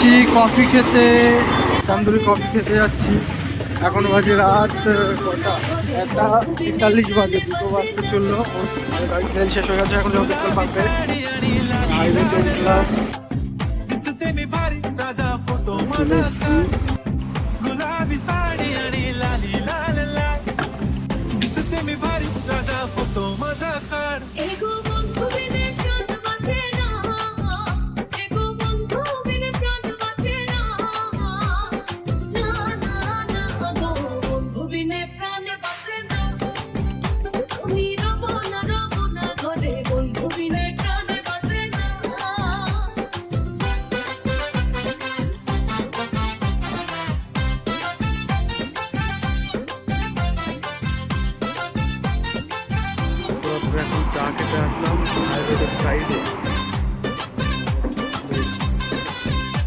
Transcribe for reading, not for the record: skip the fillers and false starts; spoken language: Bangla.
যাচ্ছি কফি খেতে, তন্দুরি কফি খেতে যাচ্ছি। এখন বাজে রাত কটা, 1:43 বাজে, 2 বাজতে চললো। গাড়ি তেল শেষ হয়ে গেছে, এখন যাবো পেট্রোল পাম্পে। হাইওয়েতে উঠলাম, চলে এসছি। এখন চা খেতে আসলাম হাইওয়ের সাইডে।